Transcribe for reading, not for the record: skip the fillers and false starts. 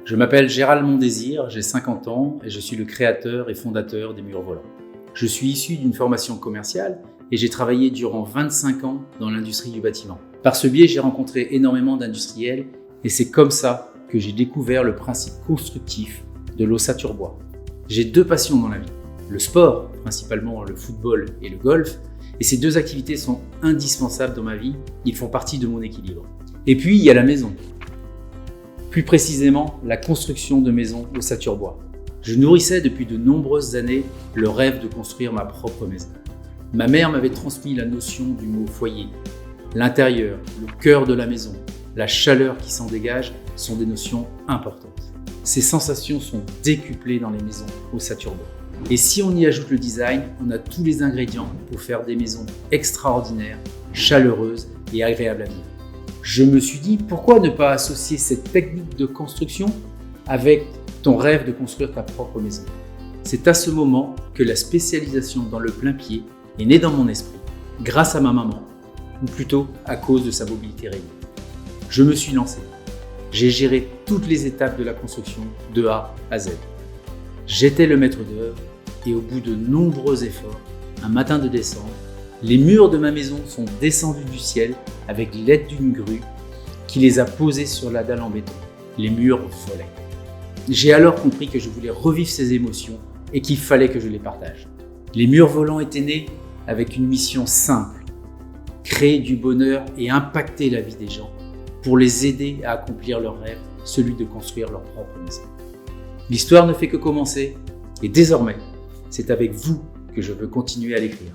Je m'appelle Gérald Mondésir, j'ai 50 ans et je suis le créateur et fondateur des Murs Volants. Je suis issu d'une formation commerciale et j'ai travaillé durant 25 ans dans l'industrie du bâtiment. Par ce biais, j'ai rencontré énormément d'industriels et c'est comme ça que j'ai découvert le principe constructif de l'ossature bois. J'ai deux passions dans la vie, le sport, principalement le football et le golf, et ces deux activités sont indispensables dans ma vie, ils font partie de mon équilibre. Et puis il y a la maison. Plus précisément, la construction de maisons ossature bois. Je nourrissais depuis de nombreuses années le rêve de construire ma propre maison. Ma mère m'avait transmis la notion du mot foyer. L'intérieur, le cœur de la maison, la chaleur qui s'en dégage sont des notions importantes. Ces sensations sont décuplées dans les maisons ossature bois. Et si on y ajoute le design, on a tous les ingrédients pour faire des maisons extraordinaires, chaleureuses et agréables à vivre. Je me suis dit, pourquoi ne pas associer cette technique de construction avec ton rêve de construire ta propre maison? C'est à ce moment que la spécialisation dans le plein pied est née dans mon esprit, grâce à ma maman, ou plutôt à cause de sa mobilité réduite. Je me suis lancé. J'ai géré toutes les étapes de la construction de A à Z. J'étais le maître d'œuvre et au bout de nombreux efforts, un matin de décembre, les murs de ma maison sont descendus du ciel avec l'aide d'une grue qui les a posés sur la dalle en béton. Les murs volaient. J'ai alors compris que je voulais revivre ces émotions et qu'il fallait que je les partage. Les murs volants étaient nés avec une mission simple, créer du bonheur et impacter la vie des gens pour les aider à accomplir leur rêve, celui de construire leur propre maison. L'histoire ne fait que commencer et désormais, c'est avec vous que je veux continuer à l'écrire.